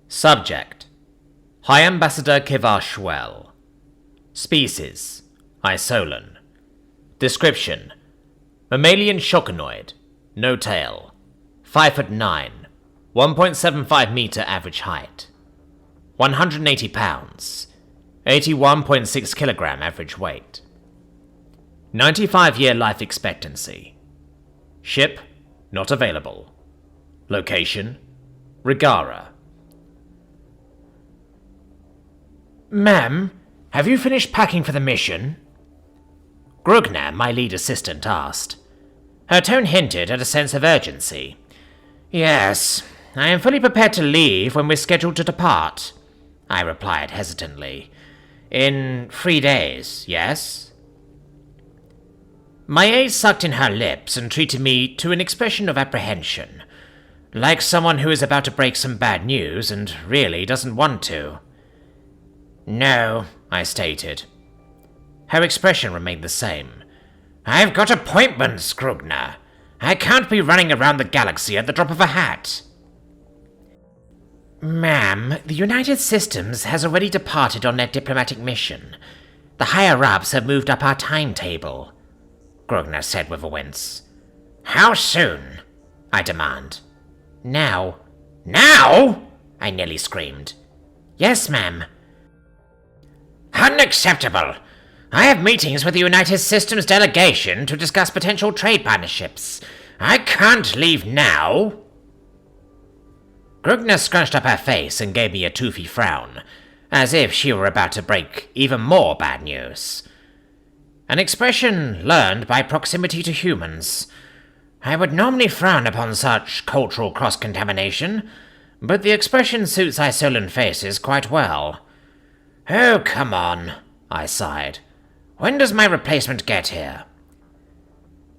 Subject: High Ambassador Kivashwell. Species: Isolan. Description: Mammalian shockanoid, no tail, 5'9", 1.75 meter average height, 180 pounds, 81.6 kilogram average weight, 95-year life expectancy. Ship: not available. Location: Rigara. Ma'am, have you finished packing for the mission? Grugner, my lead assistant, asked. Her tone hinted at a sense of urgency. Yes, I am fully prepared to leave when we're scheduled to depart, I replied hesitantly. In 3 days, yes? My aide sucked in her lips and treated me to an expression of apprehension, like someone who is about to break some bad news and really doesn't want to. No, I stated. Her expression remained the same. I've got appointments, Grugner. I can't be running around the galaxy at the drop of a hat. Ma'am, the United Systems has already departed on their diplomatic mission. The higher-ups have moved up our timetable, Grugner said with a wince. How soon? I demand. Now. Now? I nearly screamed. Yes, ma'am. Unacceptable! I have meetings with the United Systems delegation to discuss potential trade partnerships. I can't leave now. Grugner scrunched up her face and gave me a toothy frown, as if she were about to break even more bad news. An expression learned by proximity to humans. I would normally frown upon such cultural cross-contamination, but the expression suits Isolan faces quite well. Oh, come on, I sighed. When does my replacement get here?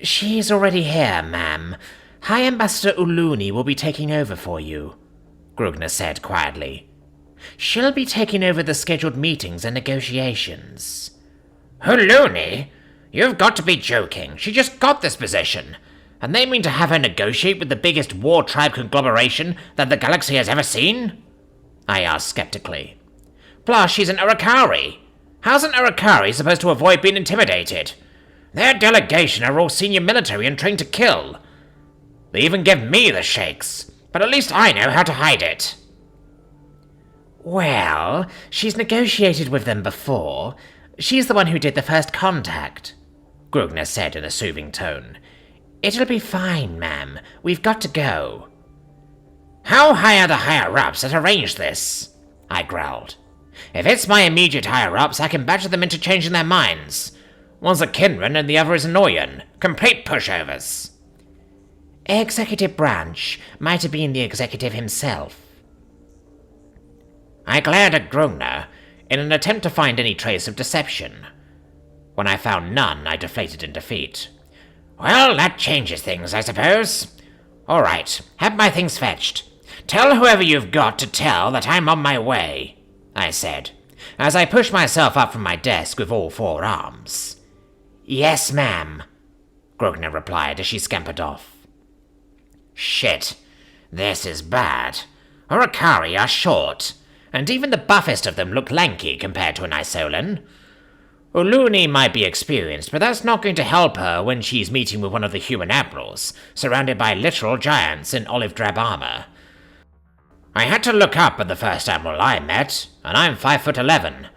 She's already here, ma'am. High Ambassador Uluni will be taking over for you, Grugner said quietly. She'll be taking over the scheduled meetings and negotiations. Uluni? You've got to be joking. She just got this position. And they mean to have her negotiate with the biggest war tribe conglomeration that the galaxy has ever seen? I asked skeptically. Plus, she's an Urakari. How's an Urakari supposed to avoid being intimidated? Their delegation are all senior military and trained to kill. They even give me the shakes, but at least I know how to hide it. Well, she's negotiated with them before. She's the one who did the first contact, Grugner said in a soothing tone. It'll be fine, ma'am. We've got to go. How high are the higher-ups that arranged this? I growled. If it's my immediate higher-ups, I can badger them into changing their minds. One's a Kinran and the other is an Oyen. Complete pushovers. Executive branch might have been the executive himself. I glared at Grugner in an attempt to find any trace of deception. When I found none, I deflated in defeat. Well, that changes things, I suppose. All right, have my things fetched. Tell whoever you've got to tell that I'm on my way, I said, as I pushed myself up from my desk with all 4 arms. Yes, ma'am, Grugner replied as she scampered off. Shit, this is bad. Urakari are short, and even the buffest of them look lanky compared to an Isolan. Uluni might be experienced, but that's not going to help her when she's meeting with one of the human admirals, surrounded by literal giants in olive drab armor. I had to look up at the first admiral I met, and I'm 5'11".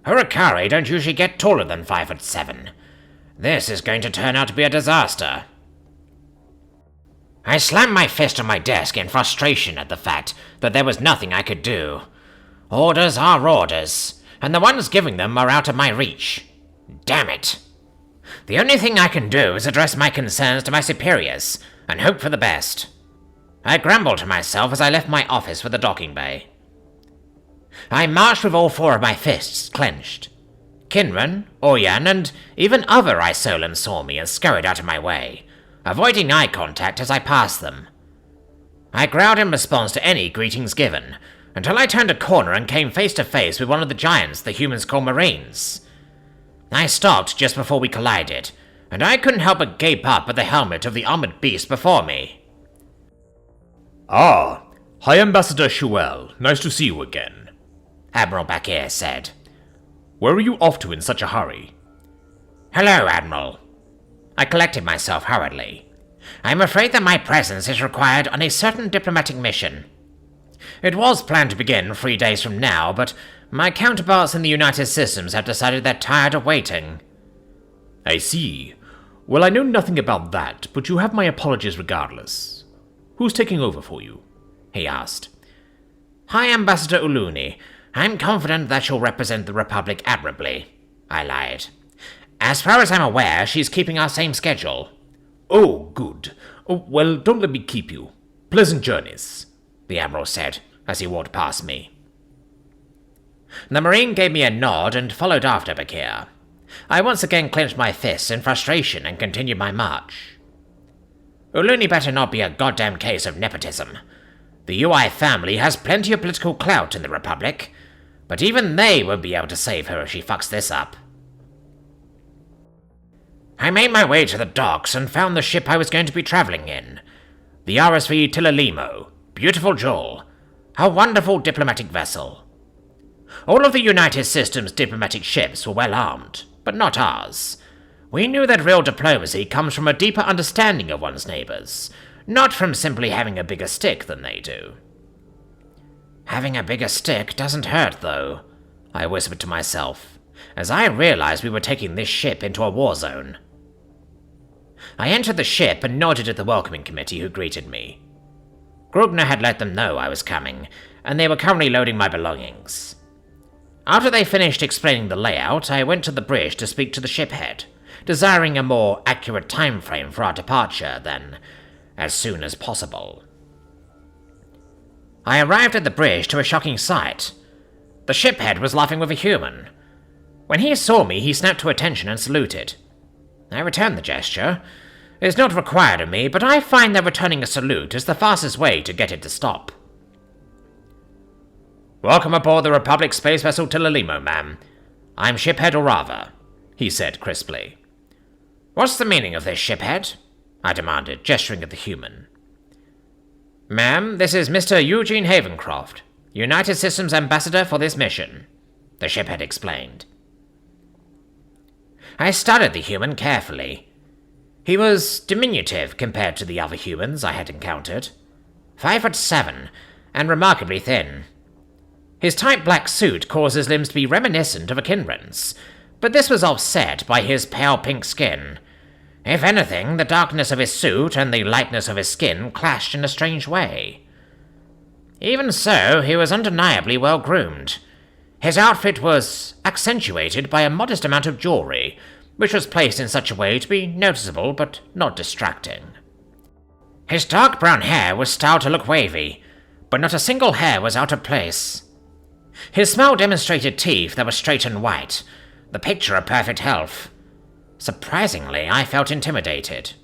Urakari don't usually get taller than 5'7". This is going to turn out to be a disaster. I slammed my fist on my desk in frustration at the fact that there was nothing I could do. Orders are orders, and the ones giving them are out of my reach. Damn it. The only thing I can do is address my concerns to my superiors, and hope for the best. I grumbled to myself as I left my office for the docking bay. I marched with all 4 of my fists clenched. Kinran, Oyan, and even other Isolans saw me and scurried out of my way, avoiding eye contact as I passed them. I growled in response to any greetings given, until I turned a corner and came face to face with one of the giants the humans call Marines. I stopped just before we collided, and I couldn't help but gape up at the helmet of the armored beast before me. Ah, Hi, Ambassador Shuel. Nice to see you again, Admiral Bakir said. Where are you off to in such a hurry? Hello, Admiral. I collected myself hurriedly. I'm afraid that my presence is required on a certain diplomatic mission. It was planned to begin 3 days from now, but my counterparts in the United Systems have decided they're tired of waiting. I see. Well, I know nothing about that, but you have my apologies regardless. Who's taking over for you? He asked. Hi, Ambassador Uluni. I'm confident that she'll represent the Republic admirably, I lied. As far as I'm aware, she's keeping our same schedule. Oh, good. Oh, well, don't let me keep you. Pleasant journeys, the Admiral said as he walked past me. The Marine gave me a nod and followed after Bakir. I once again clenched my fists in frustration and continued my march. Uluni better not be a goddamn case of nepotism. The UI family has plenty of political clout in the Republic, but even they won't be able to save her if she fucks this up. I made my way to the docks and found the ship I was going to be traveling in. The RSV Tilalimo, beautiful jewel, a wonderful diplomatic vessel. All of the United Systems diplomatic ships were well armed, but not ours. We knew that real diplomacy comes from a deeper understanding of one's neighbors, not from simply having a bigger stick than they do. Having a bigger stick doesn't hurt, though, I whispered to myself, as I realized we were taking this ship into a war zone. I entered the ship and nodded at the welcoming committee who greeted me. Grugner had let them know I was coming, and they were currently loading my belongings. After they finished explaining the layout, I went to the bridge to speak to the ship head, desiring a more accurate time frame for our departure than as soon as possible. I arrived at the bridge to a shocking sight. The ship head was laughing with a human. When he saw me, he snapped to attention and saluted. I returned the gesture. It's not required of me, but I find that returning a salute is the fastest way to get it to stop. Welcome aboard the Republic space vessel Tilalimo, ma'am. I'm Shiphead Orava, he said crisply. What's the meaning of this, Shiphead? I demanded, gesturing at the human. Ma'am, this is Mr. Eugene Havencroft, United Systems Ambassador for this mission, the shiphead explained. I studied the human carefully. He was diminutive compared to the other humans I had encountered. 5'7", and remarkably thin. His tight black suit caused his limbs to be reminiscent of a Kinran's, but this was offset by his pale pink skin. If anything, the darkness of his suit and the lightness of his skin clashed in a strange way. Even so, he was undeniably well groomed. His outfit was accentuated by a modest amount of jewelry, which was placed in such a way to be noticeable but not distracting. His dark brown hair was styled to look wavy, but not a single hair was out of place. His smile demonstrated teeth that were straight and white, the picture of perfect health. Surprisingly, I felt intimidated.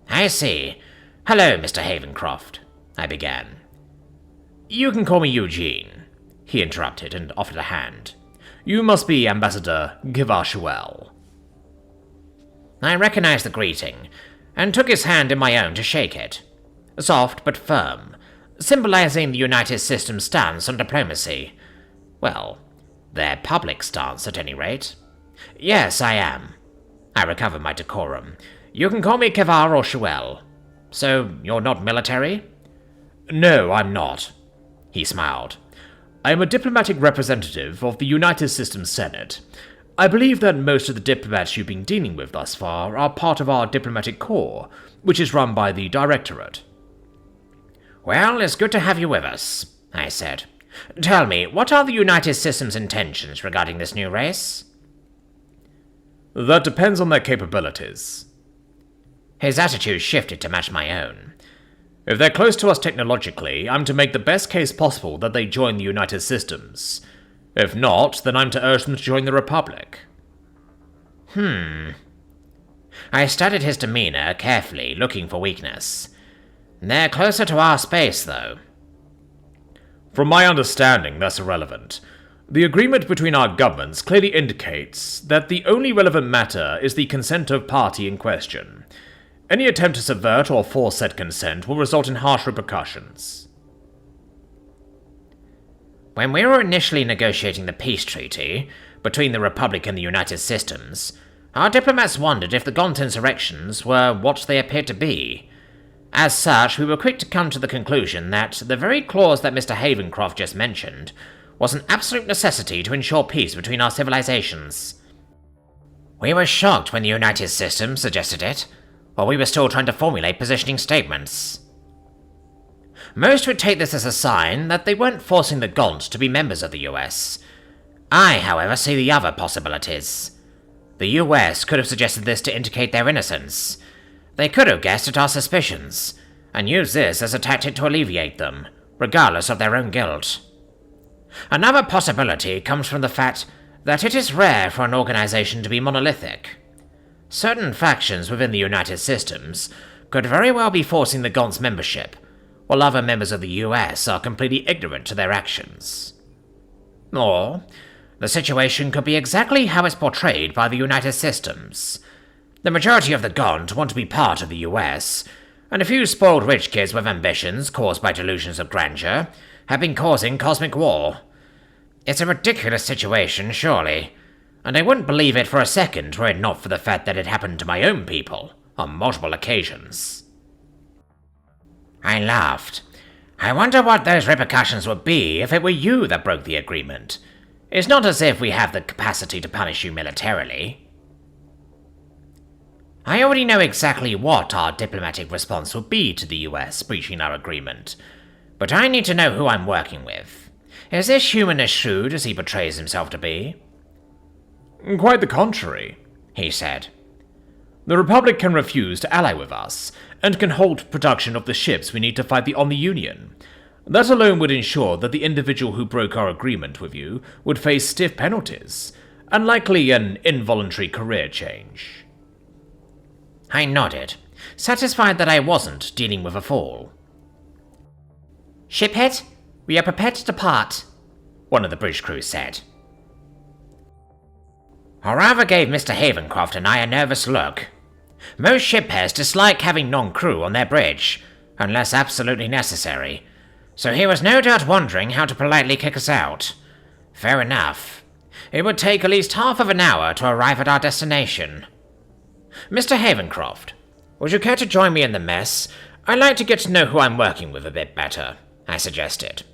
I see. Hello, Mr. Havencroft, I began. You can call me Eugene, he interrupted and offered a hand. You must be Ambassador Givashuel. I recognized the greeting, and took his hand in my own to shake it. Soft but firm, symbolizing the United Systems' stance on diplomacy. Well, their public stance at any rate. Yes, I am. I recovered my decorum. You can call me Kevar or Shuel. So, you're not military? No, I'm not, he smiled. I am a diplomatic representative of the United Systems Senate. I believe that most of the diplomats you've been dealing with thus far are part of our diplomatic corps, which is run by the Directorate. Well, it's good to have you with us, I said. Tell me, what are the United Systems' intentions regarding this new race? That depends on their capabilities. His attitude shifted to match my own. If they're close to us technologically, I'm to make the best case possible that they join the United Systems. If not, then I'm to urge them to join the Republic. I studied his demeanor carefully, looking for weakness. They're closer to our space, though. From my understanding, that's irrelevant. The agreement between our governments clearly indicates that the only relevant matter is the consent of party in question. Any attempt to subvert or force said consent will result in harsh repercussions. When we were initially negotiating the peace treaty between the Republic and the United Systems, our diplomats wondered if the Gaunt insurrections were what they appeared to be. As such, we were quick to come to the conclusion that the very clause that Mr. Havencroft just mentioned was an absolute necessity to ensure peace between our civilizations. We were shocked when the United Systems suggested it, while we were still trying to formulate positioning statements. Most would take this as a sign that they weren't forcing the Gaunt to be members of the US. I, however, see the other possibilities. The US could have suggested this to indicate their innocence. They could have guessed at our suspicions, and used this as a tactic to alleviate them, regardless of their own guilt. Another possibility comes from the fact that it is rare for an organization to be monolithic. Certain factions within the United Systems could very well be forcing the Gaunt's membership, while other members of the US are completely ignorant to their actions. Or, the situation could be exactly how it's portrayed by the United Systems. The majority of the Gaunt want to be part of the US, and a few spoiled rich kids with ambitions caused by delusions of grandeur have been causing cosmic war. It's a ridiculous situation, surely, and I wouldn't believe it for a second were it not for the fact that it happened to my own people on multiple occasions. I laughed. I wonder what those repercussions would be if it were you that broke the agreement. It's not as if we have the capacity to punish you militarily. I already know exactly what our diplomatic response would be to the US breaching our agreement, but I need to know who I'm working with. Is this human as shrewd as he portrays himself to be? Quite the contrary, he said. The Republic can refuse to ally with us, and can halt production of the ships we need to fight on the Union. That alone would ensure that the individual who broke our agreement with you would face stiff penalties, and likely an involuntary career change. I nodded, satisfied that I wasn't dealing with a fool. "Shiphead, we are prepared to depart," one of the bridge crew said. I rather gave Mr. Havencroft and I a nervous look. Most shipheads dislike having non-crew on their bridge, unless absolutely necessary, so he was no doubt wondering how to politely kick us out. Fair enough. It would take at least half of an hour to arrive at our destination. "Mr. Havencroft, would you care to join me in the mess? I'd like to get to know who I'm working with a bit better," I suggested.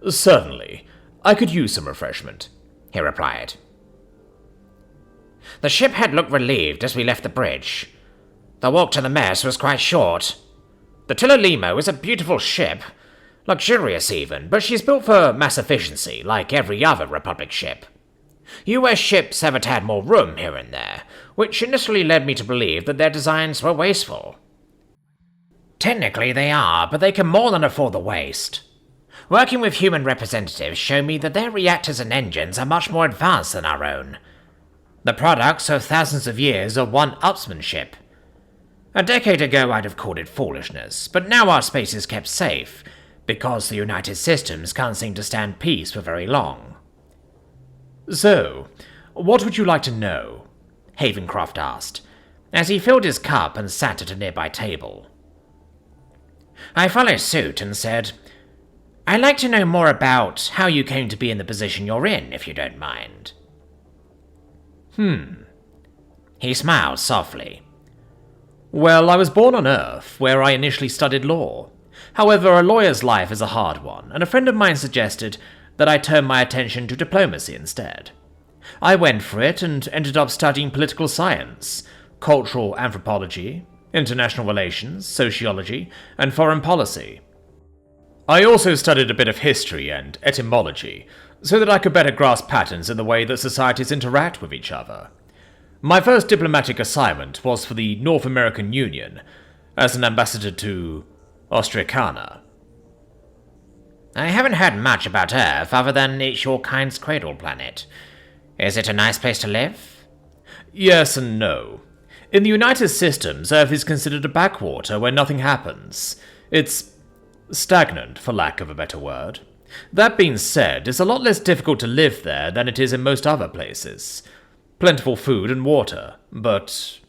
"Certainly. I could use some refreshment," he replied. The shiphead looked relieved as we left the bridge. The walk to the mess was quite short. The Tillalimo is a beautiful ship, luxurious even, but she's built for mass efficiency like every other Republic ship. US ships have a tad more room here and there, which initially led me to believe that their designs were wasteful. Technically they are, but they can more than afford the waste. Working with human representatives show me that their reactors and engines are much more advanced than our own. The products of thousands of years of one-upsmanship. A decade ago I'd have called it foolishness, but now our space is kept safe, because the United Systems can't seem to stand peace for very long. "So, what would you like to know?" Havencroft asked, as he filled his cup and sat at a nearby table. I followed suit and said, "I'd like to know more about how you came to be in the position you're in, if you don't mind." He smiled softly. "Well, I was born on Earth, where I initially studied law. However, a lawyer's life is a hard one, and a friend of mine suggested that I turn my attention to diplomacy instead. I went for it and ended up studying political science, cultural anthropology, international relations, sociology, and foreign policy. I also studied a bit of history and etymology, so that I could better grasp patterns in the way that societies interact with each other. My first diplomatic assignment was for the North American Union, as an ambassador to Austracana." I haven't heard much about Earth other than it's your kind's cradle planet. Is it a nice place to live? Yes and no. In the United Systems, Earth is considered a backwater where nothing happens. It's stagnant, for lack of a better word. That being said, it's a lot less difficult to live there than it is in most other places. Plentiful food and water, but...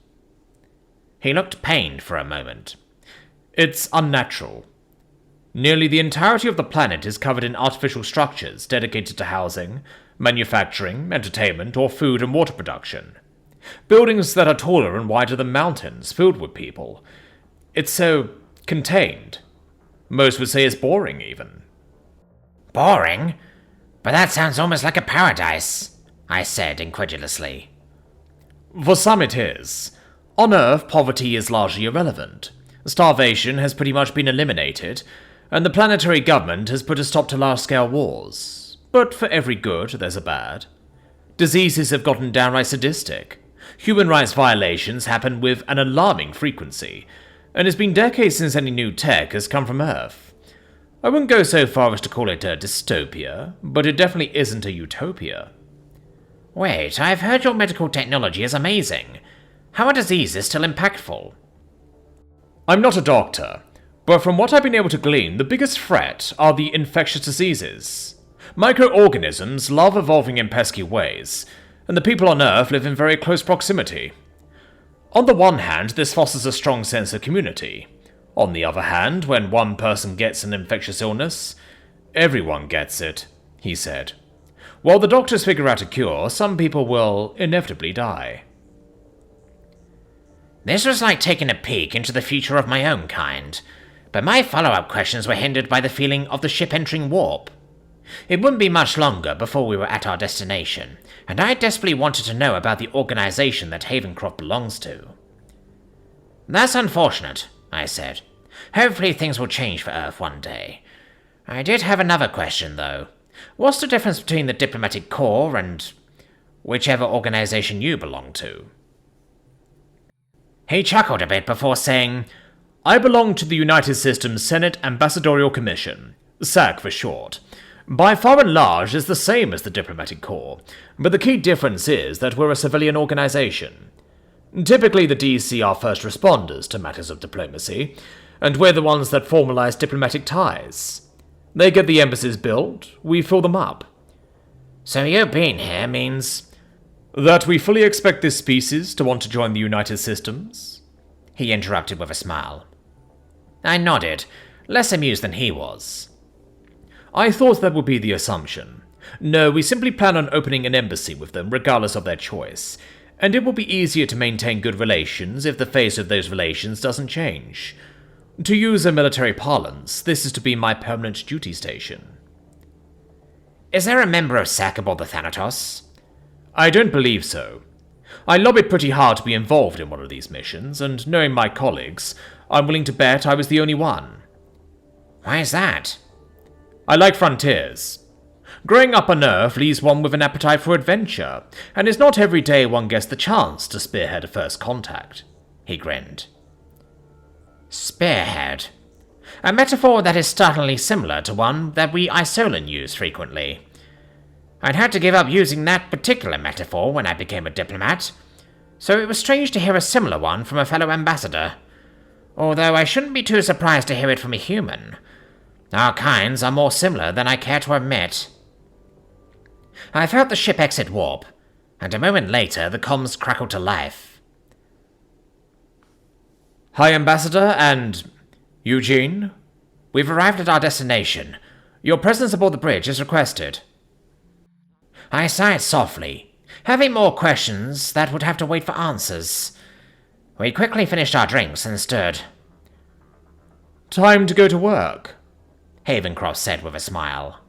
He looked pained for a moment. It's unnatural. Nearly the entirety of the planet is covered in artificial structures dedicated to housing, manufacturing, entertainment, or food and water production. Buildings that are taller and wider than mountains, filled with people. It's so contained. Most would say it's boring, even. Boring? But that sounds almost like a paradise, I said incredulously. For some it is. On Earth, poverty is largely irrelevant. Starvation has pretty much been eliminated, and the planetary government has put a stop to large-scale wars. But for every good, there's a bad. Diseases have gotten downright sadistic. Human rights violations happen with an alarming frequency, and it's been decades since any new tech has come from Earth. I wouldn't go so far as to call it a dystopia, but it definitely isn't a utopia. Wait, I've heard your medical technology is amazing. How are diseases still impactful? I'm not a doctor, but from what I've been able to glean, the biggest threat are the infectious diseases. Microorganisms love evolving in pesky ways, and the people on Earth live in very close proximity. On the one hand, this fosters a strong sense of community. On the other hand, when one person gets an infectious illness, everyone gets it, he said. While the doctors figure out a cure, some people will inevitably die. This was like taking a peek into the future of my own kind, but my follow-up questions were hindered by the feeling of the ship entering warp. It wouldn't be much longer before we were at our destination, and I desperately wanted to know about the organization that Havencroft belongs to. That's unfortunate, I said. Hopefully things will change for Earth one day. I did have another question, though. What's the difference between the Diplomatic Corps and whichever organization you belong to? He chuckled a bit before saying, I belong to the United Systems Senate Ambassadorial Commission, SAC for short. By far and large, it's the same as the Diplomatic Corps, but the key difference is that we're a civilian organization. Typically, the DC are first responders to matters of diplomacy, and we're the ones that formalize diplomatic ties. They get the embassies built, we fill them up. So you being here means that we fully expect this species to want to join the United Systems? He interrupted with a smile. I nodded, less amused than he was. I thought that would be the assumption. No, we simply plan on opening an embassy with them, regardless of their choice, and it will be easier to maintain good relations if the face of those relations doesn't change. To use a military parlance, this is to be my permanent duty station. Is there a member of SAC aboard the Thanatos? I don't believe so. I lobbied pretty hard to be involved in one of these missions, and knowing my colleagues, I'm willing to bet I was the only one. Why is that? I like frontiers. Growing up on Earth leaves one with an appetite for adventure, and it's not every day one gets the chance to spearhead a first contact. He grinned. Spearhead. A metaphor that is startlingly similar to one that we Isolan use frequently. I'd had to give up using that particular metaphor when I became a diplomat, so it was strange to hear a similar one from a fellow ambassador. Although I shouldn't be too surprised to hear it from a human. Our kinds are more similar than I care to admit. I felt the ship exit warp, and a moment later the comms crackled to life. Hi, Ambassador, and Eugene? We've arrived at our destination. Your presence aboard the bridge is requested. I sighed softly, having more questions that would have to wait for answers. We quickly finished our drinks and stood. Time to go to work, Havencroft said with a smile.